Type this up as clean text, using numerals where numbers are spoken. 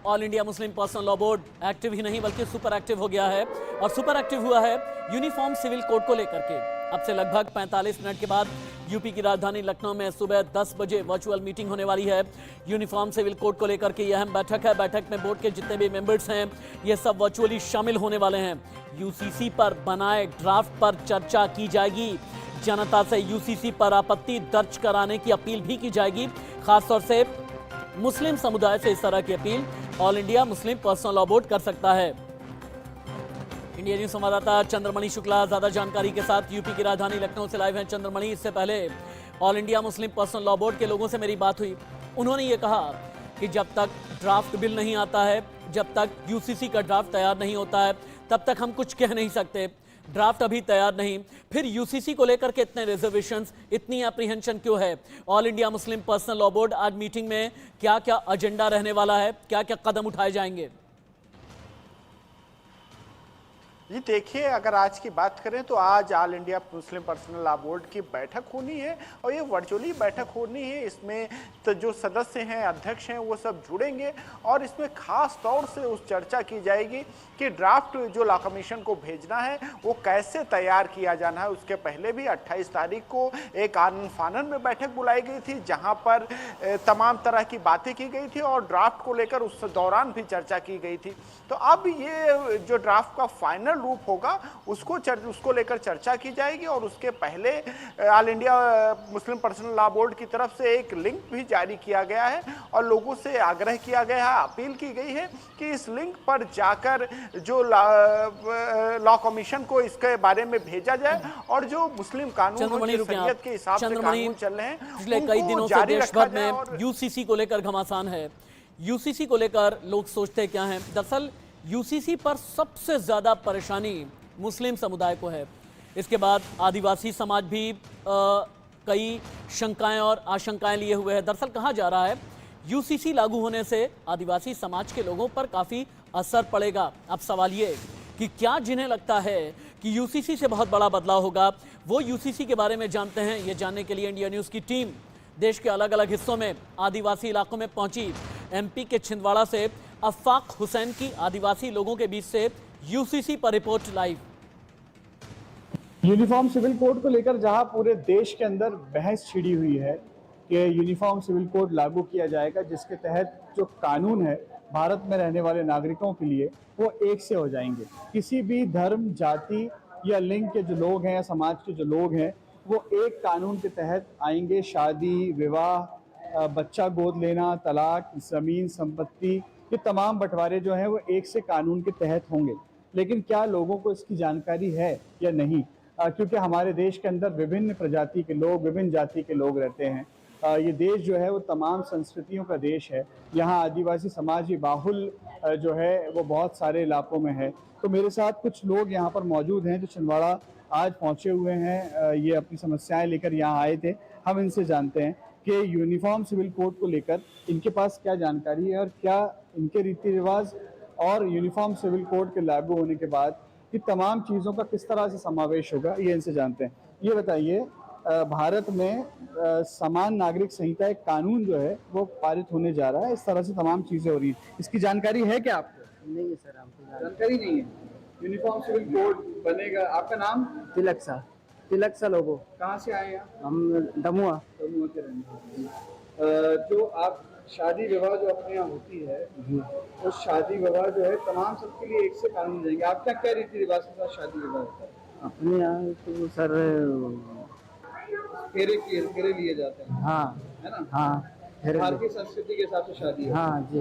All India Muslim personal law board active ही नहीं बल्कि सुपर एक्टिव हो गया है और सुपर एक्टिव हुआ है यूनिफॉर्म सिविल कोड को लेकर के। अब से लगभग 45 मिनट के बाद यूपी की राजधानी लखनऊ में सुबह 10 बजे वर्चुअल मीटिंग होने वाली है। यूनिफॉर्म सिविल कोड को लेकर के यह अहम बैठक है। बैठक में बोर्ड के जितने भी मेंबर्स हैं ये सब वर्चुअली शामिल होने वाले हैं। यूसीसी पर बनाए ड्राफ्ट पर चर्चा की जाएगी। जनता से यूसीसी पर आपत्ति दर्ज कराने की अपील भी की जाएगी। खासतौर से मुस्लिम समुदाय से इस तरह की appeal all India Muslim personal law board कर सकता है। इंडिया न्यूज संवाददाता चंद्रमणि शुक्ला ज्यादा जानकारी के साथ यूपी की राजधानी लखनऊ से लाइव हैं। चंद्रमणि, इससे पहले all India Muslim personal law board के लोगों से मेरी बात हुई। उन्होंने ये कहा कि जब तक ड्राफ्ट बिल नहीं आता है, जब तक यूसीसी का ड्राफ्ट तैयार नहीं होता है, तब तक हम कुछ कह नहीं सकते। ड्राफ्ट अभी तैयार नहीं, फिर यूसीसी को लेकर के इतने रिजर्वेशंस, इतनी एप्रीहेंशन क्यों है? All India Muslim personal law board आज मीटिंग में क्या क्या एजेंडा रहने वाला है, क्या क्या कदम उठाए जाएंगे? जी देखिए, अगर आज की बात करें तो आज all India Muslim personal law board की बैठक होनी है और ये वर्चुअली बैठक होनी है। इसमें तो जो सदस्य हैं, अध्यक्ष हैं, वो सब जुड़ेंगे और इसमें खास तौर से उस चर्चा की जाएगी कि ड्राफ्ट जो लॉ कमीशन को भेजना है वो कैसे तैयार किया जाना है। उसके पहले भी 28 तारीख को एक आनन फानन में बैठक बुलाई गई थी जहाँ पर तमाम तरह की बातें की गई थी और ड्राफ्ट को लेकर उस दौरान भी चर्चा की गई थी। तो अब ये जो ड्राफ्ट का फाइनल रूप होगा उसको लेकर चर्चा की जाएगी और उसके पहले all India Muslim personal law board की तरफ से एक लिंक भी जारी किया गया है और लोगों से आग्रह किया गया है, अपील की गई है कि इस लिंक पर जाकर जो लॉ कमीशन को इसके बारे में भेजा जाए और जो मुस्लिम कानून शरीयत के हिसाब से कानून चल रहे हैं पिछले कई दिनों से देश भर में यूसीसी को लेकर घमासान है। यूसीसी को लेकर लोग सोचते क्या हैं? दरअसल यूसीसी पर सबसे ज्यादा परेशानी मुस्लिम समुदाय को है। इसके बाद आदिवासी समाज भी कई शंकाएं और आशंकाएं लिए हुए है। दरअसल कहा जा रहा है यूसीसी लागू होने से आदिवासी समाज के लोगों पर काफी असर पड़ेगा। अब सवाल ये कि क्या जिन्हें लगता है कि यूसीसी से बहुत बड़ा बदलाव होगा, वो यूसीसी के बारे में जानते हैं? ये जानने के लिए इंडिया न्यूज की टीम देश के अलग अलग हिस्सों में आदिवासी इलाकों में पहुंची। एमपी के छिंदवाड़ा से अफाक हुसैन की आदिवासी लोगों के बीच से यूसीसी पर report live. Uniform civil code को लेकर जहां पूरे देश के अंदर बहस छिड़ी हुई है कि यूनिफॉर्म सिविल कोड लागू किया जाएगा जिसके तहत जो कानून है भारत में रहने वाले नागरिकों के लिए वो एक से हो जाएंगे। किसी भी धर्म, जाति या लिंग के जो लोग हैं या समाज के जो लोग हैं वो एक कानून के तहत आएंगे। शादी, विवाह, बच्चा गोद लेना, तलाक, जमीन, संपत्ति, ये तमाम बंटवारे जो हैं वो एक से कानून के तहत होंगे। लेकिन क्या लोगों को इसकी जानकारी है या नहीं? क्योंकि हमारे देश के अंदर विभिन्न प्रजाति के लोग, विभिन्न जाति के लोग रहते हैं। ये देश जो है वो तमाम संस्कृतियों का देश है। यहाँ आदिवासी समाज भी बाहुल जो है वो बहुत सारे इलाकों में है। तो मेरे साथ कुछ लोग यहाँ पर मौजूद हैं जो छिंदवाड़ा आज पहुँचे हुए हैं। ये अपनी समस्याएं लेकर यहाँ आए थे। हम इनसे जानते हैं कि यूनिफॉर्म सिविल कोड को लेकर इनके पास क्या जानकारी है और क्या इनके रीति रिवाज और यूनिफॉर्म सिविल कोड के लागू होने के बाद कि तमाम चीज़ों का किस तरह से समावेश होगा, ये इनसे जानते हैं। ये बताइए, भारत में समान नागरिक संहिता एक कानून जो है वो पारित होने जा रहा है, इस तरह से तमाम चीज़ें हो रही हैं, इसकी जानकारी है क्या आपको? नहीं है सर, हमको जानकारी नहीं है। यूनिफॉर्म सिविल कोड बनेगा। आपका नाम? तिलक सा लोगो। कहाँ से आए हैं? हम दमुआ के रहने वाले। जो आप शादी विवाह जो अपने यहाँ होती है उस शादी विवाह जो है तमाम सबके लिए एक से कानून हो जाएंगे। आपका क्या रीति रिवाज के साथ शादी विवाह होता है? अपने यहाँ तो सर फेरे लिए जाते हैं। हाँ है ना? हाँ, भारतीय संस्कृति के हिसाब से शादी है। हाँ जी।